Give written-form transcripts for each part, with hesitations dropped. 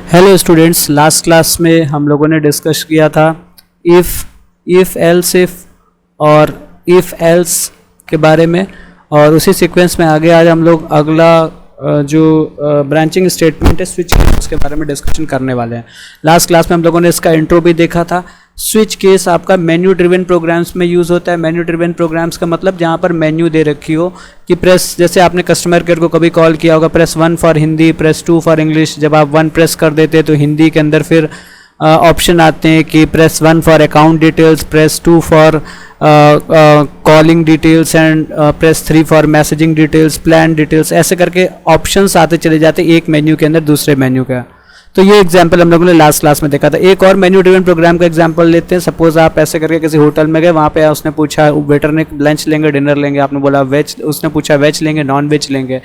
Hello students, last class में हम लोगों ने डिस्कस किया था इफ़ एल्स इफ़ और इफ़ एल्स के बारे में, और उसी सीक्वेंस में आगे आज हम लोग अगला जो ब्रांचिंग स्टेटमेंट है स्विच केस, उसके बारे में डिस्कशन करने वाले हैं। लास्ट क्लास में हम लोगों ने इसका इंट्रो भी देखा था। स्विच केस आपका मेन्यू ड्रिवन प्रोग्राम्स में यूज़ होता है। मेन्यू ड्रिवन प्रोग्राम्स का मतलब जहाँ पर मेन्यू दे रखी हो कि प्रेस, जैसे आपने कस्टमर केयर को कभी कॉल किया होगा, press 1 for Hindi, press 2 for English. जब आप 1 प्रेस कर देते तो हिंदी के अंदर फिर ऑप्शन आते हैं कि press 1 for account details, press 2 for calling details and press 3 for messaging details, plan details. ऐसे करके ऑप्शंस आते चले जाते एक मेन्यू के अंदर दूसरे मेन्यू का। तो ये एग्जांपल हम लोगों ने लास्ट क्लास में देखा था। एक और मेन्यू ड्रिवन प्रोग्राम का एग्जांपल लेते हैं। सपोज आप ऐसे करके किसी होटल में गए, वहाँ पे उसने पूछा, वेटर ने लंच लेंगे डिनर लेंगे, आपने बोला वेज, उसने पूछा वेज लेंगे नॉन वेज लेंगे।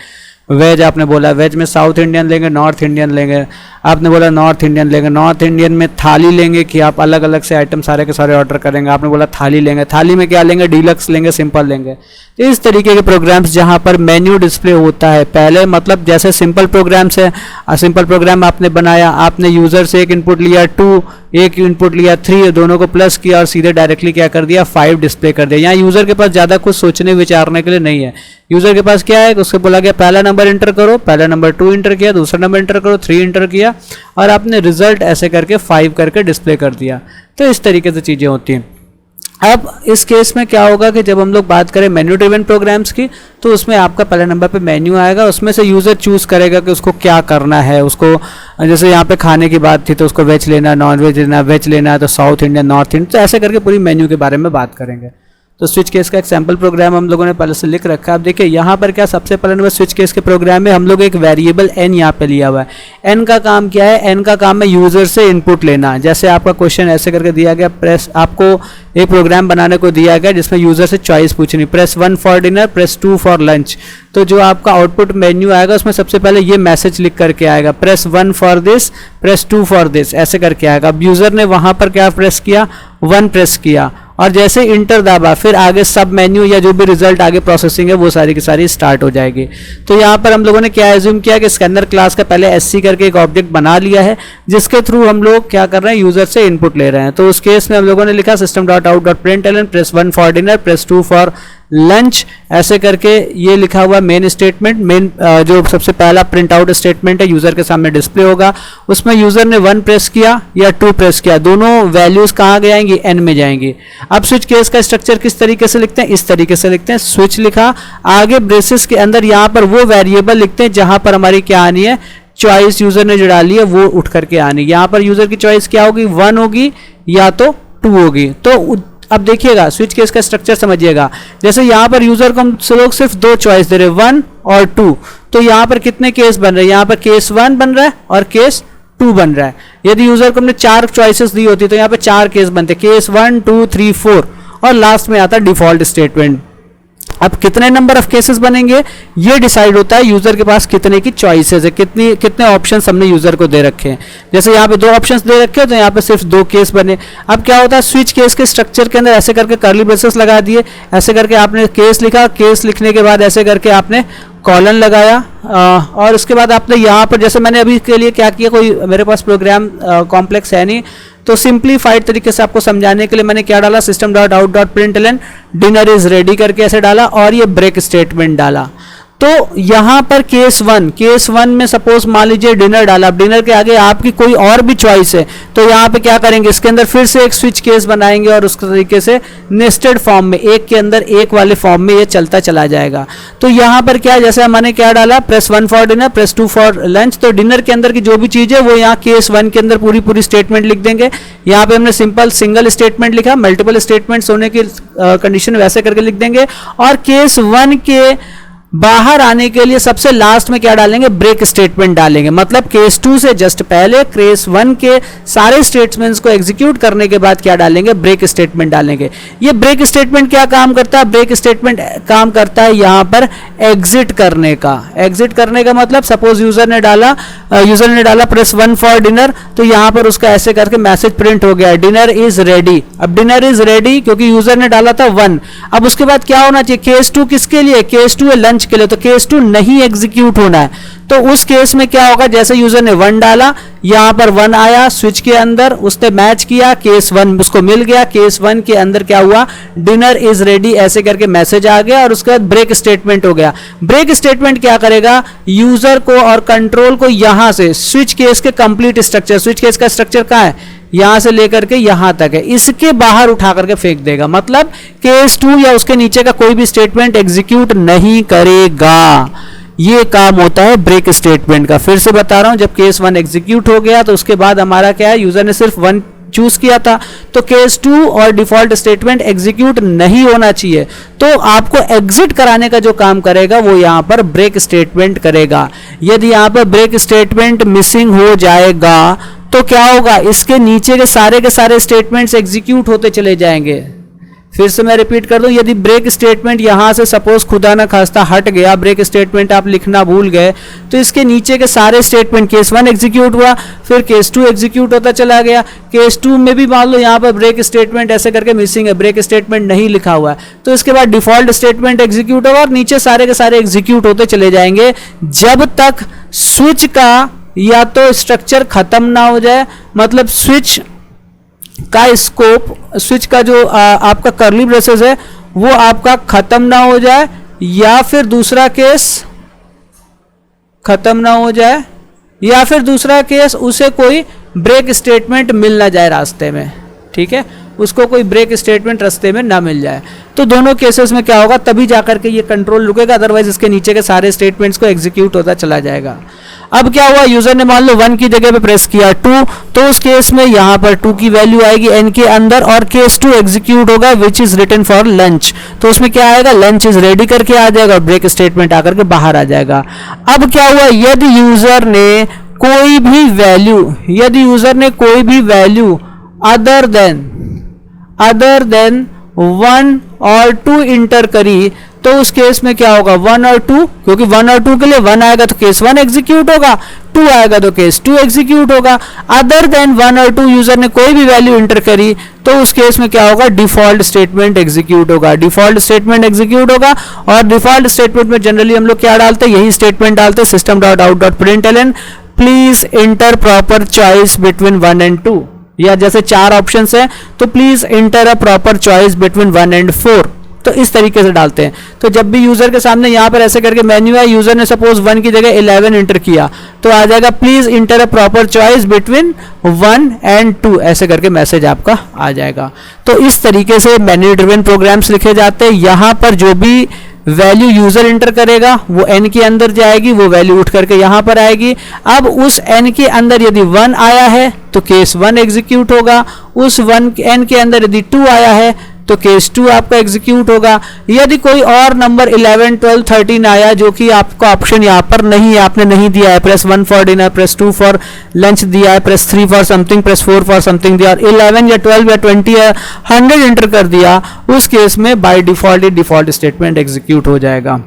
वेज आपने बोला, वेज में साउथ इंडियन लेंगे नॉर्थ इंडियन लेंगे, आपने बोला नॉर्थ इंडियन लेंगे। नॉर्थ इंडियन में थाली लेंगे कि आप अलग अलग से आइटम सारे के सारे ऑर्डर करेंगे, आपने बोला थाली लेंगे। थाली में क्या लेंगे, डीलक्स लेंगे, सिंपल लेंगे। तो इस तरीके के प्रोग्राम्स जहाँ पर मेन्यू डिस्प्ले होता है, पहले मतलब जैसे सिंपल प्रोग्राम्स है, सिंपल प्रोग्राम आपने बनाया, आपने यूज़र से एक इनपुट लिया 2, एक इनपुट लिया 3, दोनों को प्लस किया और सीधे डायरेक्टली क्या कर दिया 5 डिस्प्ले कर दिया। यहाँ यूज़र के पास ज़्यादा कुछ सोचने विचारने के लिए नहीं है। यूज़र के पास क्या है, उसको बोला गया पहला नंबर इंटर करो, पहला नंबर 2 इंटर किया, दूसरा नंबर इंटर करो 3 इंटर किया, और आपने रिजल्ट ऐसे करके 5 करके डिस्प्ले कर दिया। तो इस तरीके से चीज़ें होती हैं। अब इस केस में क्या होगा कि जब हम लोग बात करें मेन्यू ड्रिवन प्रोग्राम्स की, तो उसमें आपका पहले नंबर पे मेन्यू आएगा, उसमें से यूज़र चूज़ करेगा कि उसको क्या करना है। उसको जैसे यहाँ पे खाने की बात थी तो उसको वेज लेना, नॉन वेज लेना, वेज लेना है तो साउथ इंडियन, नॉर्थ इंडियन, तो ऐसे करके पूरी मेन्यू के बारे में बात करेंगे। तो स्विच केस का एक सैम्पल प्रोग्राम हम लोगों ने पहले से लिख रखा है। अब देखिए यहाँ पर क्या, सबसे पहले नंबर स्विच केस के प्रोग्राम में हम लोग एक वेरिएबल n यहाँ पे लिया हुआ है। n का काम क्या है, n का काम है यूज़र से इनपुट लेना। जैसे आपका क्वेश्चन ऐसे करके दिया गया, प्रेस, आपको एक प्रोग्राम बनाने को दिया गया जिसमें यूज़र से चॉइस पूछनी, press 1 for dinner, press 2 for lunch. तो जो आपका आउटपुट मेन्यू आएगा उसमें सबसे पहले ये मैसेज लिख करके आएगा, press 1 for this, press 2 for this, ऐसे करके आएगा। अब यूज़र ने वहाँ पर क्या प्रेस किया, 1 प्रेस किया, और जैसे इंटर दबा फिर आगे सब मेन्यू या जो भी रिजल्ट आगे प्रोसेसिंग है वो सारी की सारी स्टार्ट हो जाएगी। तो यहाँ पर हम लोगों ने क्या एज्यूम किया कि स्कैनर क्लास का पहले SC करके एक ऑब्जेक्ट बना लिया है जिसके थ्रू हम लोग क्या कर रहे हैं, यूज़र से इनपुट ले रहे हैं। तो उस केस में हम लोगों ने लिखा system.out.println, press 1 for dinner, press 2 for lunch, ऐसे करके ये लिखा हुआ मेन स्टेटमेंट। मेन जो सबसे पहला प्रिंट आउट स्टेटमेंट है यूज़र के सामने डिस्प्ले होगा, उसमें यूज़र ने 1 प्रेस किया या 2 प्रेस किया, दोनों वैल्यूज़ कहाँ जाएंगी, n में जाएंगी। अब स्विच केस का स्ट्रक्चर किस तरीके से लिखते हैं, इस तरीके से लिखते हैं। स्विच लिखा, आगे ब्रेसेस के अंदर यहाँ पर वो वेरिएबल लिखते हैं जहाँ पर हमारी क्या आनी है, चॉइस यूज़र ने जो डाली है वो उठ करके आनी। यहाँ पर यूज़र की चॉइस क्या होगी, 1 होगी या तो 2 होगी। तो अब देखिएगा स्विच केस का स्ट्रक्चर समझिएगा। जैसे यहाँ पर यूजर को हम लोग सिर्फ 2 चॉइस दे रहे हैं, 1 और 2, तो यहाँ पर कितने केस बन रहे हैं, यहाँ पर केस 1 बन रहा है और केस 2 बन रहा है। यदि यूजर को हमने 4 चॉइसेस दी होती तो यहाँ पर 4 केस बनते, केस 1 2 3 4, और लास्ट में आता डिफॉल्ट स्टेटमेंट। अब कितने नंबर ऑफ केसेस बनेंगे ये डिसाइड होता है यूजर के पास कितने की चॉइसेस है, कितने ऑप्शंस हमने यूजर को दे रखे हैं। जैसे यहाँ पे 2 ऑप्शंस दे रखे हैं तो यहाँ पे सिर्फ 2 केस बने। अब क्या होता है, स्विच केस के स्ट्रक्चर के अंदर ऐसे करके कर्ली ब्रेसेस लगा दिए, ऐसे करके आपने केस लिखा, केस लिखने के बाद ऐसे करके आपने कॉलन लगाया, और उसके बाद आपने यहाँ पर, जैसे मैंने अभी के लिए क्या किया, कोई मेरे पास प्रोग्राम कॉम्प्लेक्स है नहीं, तो सिंप्लीफाइड तरीके से आपको समझाने के लिए मैंने क्या डाला, system.out.println डिनर इज रेडी करके ऐसे डाला, और ये ब्रेक स्टेटमेंट डाला। तो यहाँ पर केस 1 में सपोज मान लीजिए डिनर डाला। अब डिनर के आगे आपकी कोई और भी चॉइस है तो यहाँ पे क्या करेंगे, इसके अंदर फिर से एक स्विच केस बनाएंगे और उस तरीके से नेस्टेड फॉर्म में, एक के अंदर एक वाले फॉर्म में ये चलता चला जाएगा। तो यहाँ पर क्या, जैसे मैंने क्या डाला, press 1 for dinner, press 2 for lunch, तो डिनर के अंदर की जो भी चीज़ है वो यहाँ केस 1 के अंदर पूरी स्टेटमेंट लिख देंगे। यहाँ पे हमने सिंपल सिंगल स्टेटमेंट लिखा, मल्टीपल स्टेटमेंट्स होने की कंडीशन वैसे करके लिख देंगे, और केस 1 के बाहर आने के लिए सबसे लास्ट में क्या डालेंगे, ब्रेक स्टेटमेंट डालेंगे। मतलब केस 2 से जस्ट पहले केस 1 के सारे स्टेटमेंट्स को एग्जीक्यूट करने के बाद क्या डालेंगे, ब्रेक स्टेटमेंट डालेंगे। ये ब्रेक स्टेटमेंट क्या काम करता है, ब्रेक स्टेटमेंट काम करता है यहाँ पर एग्जिट करने का। एग्जिट करने का मतलब सपोज यूजर ने डाला प्रेस 1 फॉर डिनर, तो यहाँ पर उसका ऐसे करके मैसेज प्रिंट हो गया, डिनर इज रेडी। अब डिनर इज रेडी क्योंकि यूजर ने डाला था 1। अब उसके बाद क्या होना चाहिए, केस 2 किसके लिए, केस 2 है लंच स्विच के लिए, तो केस 2 नहीं एग्जीक्यूट होना है। तो उस केस में क्या होगा, जैसे यूजर ने 1 डाला, यहां पर 1 आया स्विच के अंदर, उसने मैच किया, केस 1 उसको मिल गया, केस 1 के अंदर क्या हुआ, डिनर इज रेडी ऐसे करके मैसेज आ गया, और उसके बाद ब्रेक स्टेटमेंट हो गया। ब्रेक स्टेटमेंट क्या करेगा, यूजर को और कंट्रोल को यहां से स्विच केस के कंप्लीट स्ट्रक्चर, स्विच केस का स्ट्रक्चर कहां है, यहां से लेकर के यहां तक है, इसके बाहर उठा करके फेंक देगा। मतलब केस 2 या उसके नीचे का कोई भी स्टेटमेंट एग्जीक्यूट नहीं करेगा। ये काम होता है ब्रेक स्टेटमेंट का। फिर से बता रहा हूं, जब केस 1 एग्जीक्यूट हो गया तो उसके बाद हमारा क्या है, यूजर ने सिर्फ 1 चूज किया था, तो केस 2 और डिफॉल्ट स्टेटमेंट एग्जीक्यूट नहीं होना चाहिए। तो आपको एग्जिट कराने का जो काम करेगा वो यहां पर ब्रेक स्टेटमेंट करेगा। यदि यहां पर ब्रेक स्टेटमेंट मिसिंग हो जाएगा तो क्या होगा, इसके नीचे के सारे स्टेटमेंट्स एग्जीक्यूट होते चले जाएंगे। फिर से मैं रिपीट कर दूं, यदि ब्रेक स्टेटमेंट यहां से सपोज खुदा ना खास्ता हट गया, ब्रेक स्टेटमेंट आप लिखना भूल गए, तो इसके नीचे के सारे स्टेटमेंट, केस 1 एग्जीक्यूट हुआ, फिर केस 2 एग्जीक्यूट होता चला गया, केस 2 में भी मान लो यहां पर ब्रेक स्टेटमेंट ऐसे करके मिसिंग है, ब्रेक स्टेटमेंट नहीं लिखा हुआ है, तो इसके बाद डिफॉल्ट स्टेटमेंट एग्जीक्यूट होगा और नीचे सारे के सारे एग्जीक्यूट होते चले जाएंगे जब तक स्विच का या तो स्ट्रक्चर खत्म ना हो जाए, मतलब स्विच का स्कोप, स्विच का जो आपका कर्ली ब्रेसेस है वो आपका खत्म ना हो जाए, या फिर दूसरा केस खत्म ना हो जाए, या फिर दूसरा केस उसे कोई ब्रेक स्टेटमेंट मिल ना जाए रास्ते में। ठीक है, उसको कोई ब्रेक स्टेटमेंट रास्ते में ना मिल जाए, तो दोनों केसेस में क्या होगा, तभी जाकर के ये कंट्रोल रुकेगा, अदरवाइज इसके नीचे के सारे स्टेटमेंट्स को एग्जीक्यूट होता चला जाएगा। अब क्या हुआ, यूजर ने मान लो 1 की जगह पे प्रेस किया 2, तो उस केस में यहां पर 2 की वैल्यू आएगी n के अंदर और केस 2 एग्जीक्यूट होगा which is written for lunch. तो उसमें क्या आएगा, लंच इज रेडी करके आ जाएगा और ब्रेक स्टेटमेंट आकर के बाहर आ जाएगा। अब क्या हुआ, यदि यूजर ने कोई भी वैल्यू अदर देन 1 और 2 इंटर करी, तो उस केस में क्या होगा, 1 और 2, क्योंकि 1 और 2 के लिए 1 आएगा तो केस 1 एग्जीक्यूट होगा, 2 आएगा तो केस 2 एग्जीक्यूट होगा। अदर देन 1 और 2 यूजर ने कोई भी वैल्यू इंटर करी, तो उस केस में क्या होगा, डिफॉल्ट स्टेटमेंट एग्जीक्यूट होगा। और डिफॉल्ट स्टेटमेंट में जनरली हम लोग क्या डालते हैं, यही स्टेटमेंट डालते हैं, system.out.println please inter proper choice between 1 and 2, या जैसे 4 ऑप्शंस है तो please inter a proper choice between 1 and 4, तो इस तरीके से डालते हैं। तो जब भी यूजर के सामने यहां पर ऐसे करके मेन्यू है, यूजर ने सपोज 1 की जगह 11 इंटर किया, तो आ जाएगा please inter a proper choice between 1 and 2, ऐसे करके मैसेज आपका आ जाएगा। तो इस तरीके से मेन्यू ड्रिवन प्रोग्राम्स लिखे जाते हैं। यहां पर जो भी वैल्यू यूजर इंटर करेगा वो n के अंदर जाएगी, वो वैल्यू उठ करके यहां पर आएगी। अब उस n के अंदर यदि 1 आया है तो केस 1 एग्जीक्यूट होगा, उस n के अंदर यदि 2 आया है तो केस 2 आपका एग्जीक्यूट होगा। यदि कोई और नंबर 11, 12, 13 आया जो कि आपका ऑप्शन यहाँ पर नहीं है, आपने नहीं दिया है, press 1 for dinner, press 2 for lunch दिया है, press 3 for something, press 4 for something दिया, और 11 या 12 या 20 या 100 एंटर कर दिया, उस केस में बाय डिफॉल्ट स्टेटमेंट एग्जीक्यूट हो जाएगा।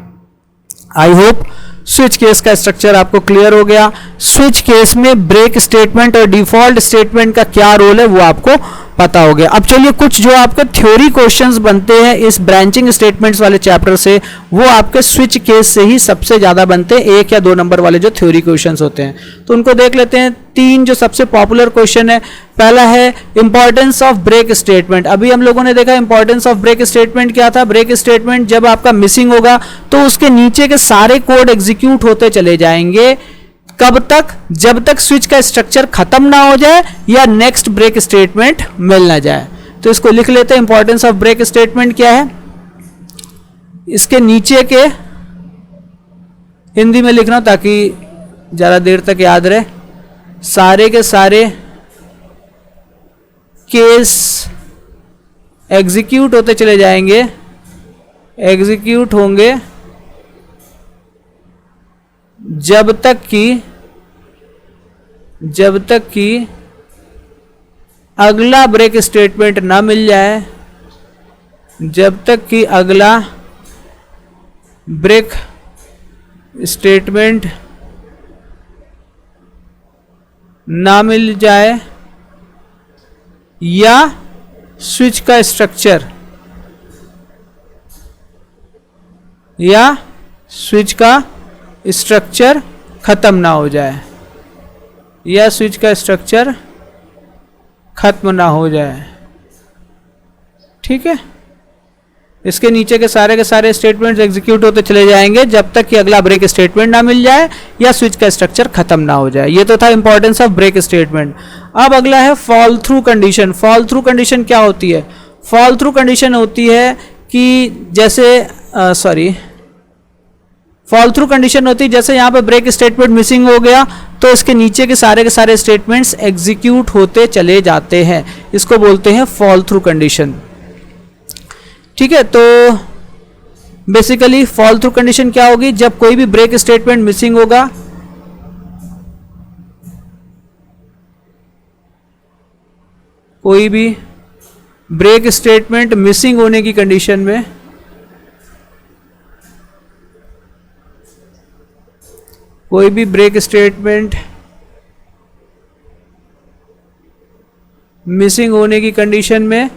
आई होप स्विच केस का स्ट्रक्चर आपको क्लियर हो गया। स्विच केस में ब्रेक स्टेटमेंट और डिफॉल्ट स्टेटमेंट का क्या रोल है वो आपको पता हो गया। अब चलिए कुछ जो आपके थ्योरी क्वेश्चंस बनते हैं इस ब्रांचिंग स्टेटमेंट्स वाले चैप्टर से, वो आपके स्विच केस से ही सबसे ज्यादा बनते हैं, 1 या 2 नंबर वाले जो थ्योरी क्वेश्चंस होते हैं। तो उनको देख लेते हैं। 3 जो सबसे पॉपुलर क्वेश्चन है, पहला है इंपॉर्टेंस ऑफ ब्रेक स्टेटमेंट। अभी हम लोगों ने देखा इंपॉर्टेंस ऑफ ब्रेक स्टेटमेंट क्या था। ब्रेक स्टेटमेंट जब आपका मिसिंग होगा तो उसके नीचे के सारे कोड एग्जीक्यूट होते चले जाएंगे। कब तक, जब तक स्विच का स्ट्रक्चर खत्म ना हो जाए या नेक्स्ट ब्रेक स्टेटमेंट मिल ना जाए। तो इसको लिख लेते हैं, इंपॉर्टेंस ऑफ ब्रेक स्टेटमेंट क्या है। इसके नीचे के हिंदी में लिख रहा हूं ताकि ज्यादा देर तक याद रहे। सारे के सारे केस एग्जीक्यूट होते चले जाएंगे, एग्जीक्यूट होंगे जब तक कि अगला ब्रेक स्टेटमेंट ना मिल जाए, जब तक कि अगला ब्रेक स्टेटमेंट ना मिल जाए या स्विच का स्विच का स्ट्रक्चर ख़त्म ना हो जाए, या स्विच का स्ट्रक्चर ख़त्म ना हो जाए। ठीक है, इसके नीचे के सारे स्टेटमेंट्स एग्जीक्यूट होते चले जाएंगे जब तक कि अगला ब्रेक स्टेटमेंट ना मिल जाए या स्विच का स्ट्रक्चर खत्म ना हो जाए। ये तो था इंपॉर्टेंस ऑफ ब्रेक स्टेटमेंट। अब अगला है fall through condition. Fall through condition क्या होती है? फॉल थ्रू कंडीशन होती है कि जैसे फॉल थ्रू कंडीशन होती है जैसे यहाँ पे ब्रेक स्टेटमेंट मिसिंग हो गया तो इसके नीचे के सारे स्टेटमेंट्स एग्जीक्यूट होते चले जाते हैं, इसको बोलते हैं फॉल थ्रू कंडीशन। ठीक है, तो बेसिकली फॉल थ्रू कंडीशन क्या होगी? जब कोई भी ब्रेक स्टेटमेंट मिसिंग होगा, कोई भी ब्रेक स्टेटमेंट मिसिंग होने की कंडीशन में कोई भी ब्रेक स्टेटमेंट मिसिंग होने की कंडीशन में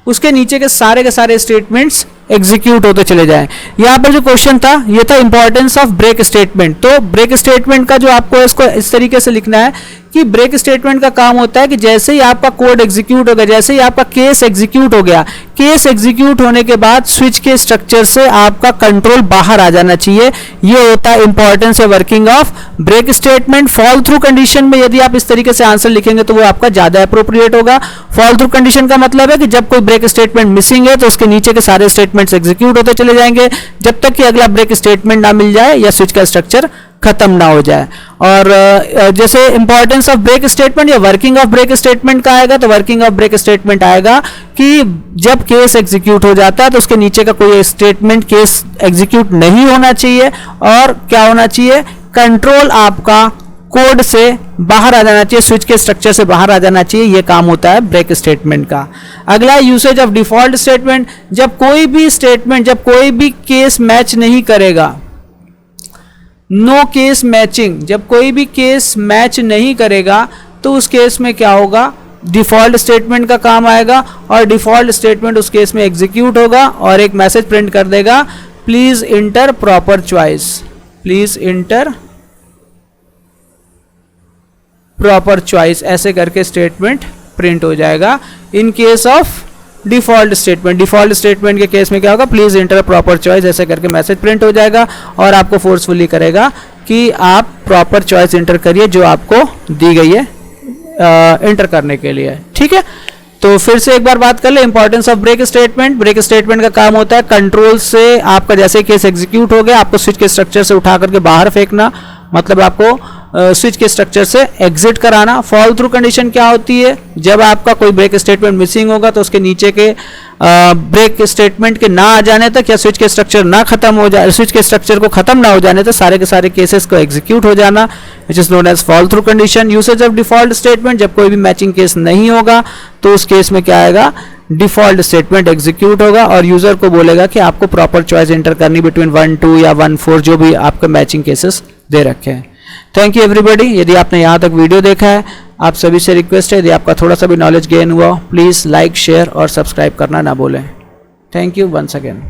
उसके नीचे के सारे स्टेटमेंट्स एग्जीक्यूट होते चले जाएं। यहाँ पर जो क्वेश्चन था ये था इंपॉर्टेंस ऑफ ब्रेक स्टेटमेंट। तो ब्रेक स्टेटमेंट का जो आपको इसको इस तरीके से लिखना है कि ब्रेक स्टेटमेंट का काम होता है कि जैसे ही आपका कोड एग्जीक्यूट हो गया, जैसे ही आपका केस एग्जीक्यूट हो गया, केस एग्जीक्यूट होने के बाद स्विच के स्ट्रक्चर से आपका कंट्रोल बाहर आ जाना चाहिए। ये होता है इंपॉर्टेंस है working of break statement. Fall through condition में यदि आप इस तरीके से आंसर लिखेंगे तो वो आपका ज्यादा अप्रोप्रिएट होगा। फॉल थ्रू कंडीशन का मतलब है कि जब कोई ब्रेक स्टेटमेंट मिसिंग है तो उसके नीचे के सारे स्टेटमेंट्स एग्जीक्यूट होते चले जाएंगे जब तक कि अगला ब्रेक स्टेटमेंट ना मिल जाए या स्विच का स्ट्रक्चर खत्म ना हो जाए। और जैसे इंपॉर्टेंस ऑफ ब्रेक स्टेटमेंट या वर्किंग ऑफ ब्रेक स्टेटमेंट का आएगा तो वर्किंग ऑफ ब्रेक स्टेटमेंट आएगा कि जब केस एग्जीक्यूट हो जाता है तो उसके नीचे का कोई स्टेटमेंट केस एग्जीक्यूट नहीं होना चाहिए और क्या होना चाहिए? कंट्रोल आपका कोड से बाहर आ जाना चाहिए, स्विच के स्ट्रक्चर से बाहर आ जाना चाहिए। ये काम होता है ब्रेक स्टेटमेंट का। अगला यूसेज ऑफ डिफॉल्ट स्टेटमेंट। जब कोई भी स्टेटमेंट, जब कोई भी केस मैच नहीं करेगा, नो केस मैचिंग, जब कोई भी केस मैच नहीं करेगा तो उस केस में क्या होगा? डिफॉल्ट स्टेटमेंट का काम आएगा और डिफॉल्ट स्टेटमेंट उस केस में एग्जीक्यूट होगा और एक मैसेज प्रिंट कर देगा, please inter proper choice, please inter proper choice, ऐसे करके स्टेटमेंट प्रिंट हो जाएगा। In case of default statement, default statement के केस में क्या होगा? प्लीज इंटर प्रॉपर चॉइस, ऐसे करके मैसेज प्रिंट हो जाएगा और आपको फोर्सफुली करेगा कि आप प्रॉपर चॉइस इंटर करिए जो आपको दी गई है इंटर करने के लिए। ठीक है, तो फिर से एक बार बात कर ले importance of break statement. Break statement का काम होता है कंट्रोल से आपका जैसे केस एग्जीक्यूट हो गया आपको स्विच के स्ट्रक्चर से उठा करके बाहर फेंकना, मतलब आपको स्विच के स्ट्रक्चर से एग्जिट कराना। फॉल थ्रू कंडीशन क्या होती है? जब आपका कोई ब्रेक स्टेटमेंट मिसिंग होगा तो उसके नीचे के ब्रेक स्टेटमेंट के ना आ जाने तक या स्विच के स्ट्रक्चर ना खत्म हो जाए, स्विच के स्ट्रक्चर को खत्म ना हो जाने तक सारे के सारे केसेस को एग्जीक्यूट हो जाना, which is known as fall through condition. Usage of default statement, जब कोई भी मैचिंग केस नहीं होगा तो उस केस में क्या आएगा? डिफॉल्ट स्टेटमेंट एग्जीक्यूट होगा और यूजर को बोलेगा कि आपको प्रॉपर चॉइस एंटर करनी बिटवीन 1 2 या 1 4 जो भी आपके मैचिंग केसेस दे रखे हैं। Thank you everybody. यदि आपने यहाँ तक वीडियो देखा है, आप सभी से रिक्वेस्ट है यदि आपका थोड़ा सा भी नॉलेज गेन हुआ प्लीज़ लाइक शेयर और सब्सक्राइब करना ना भूलें। Thank you once again.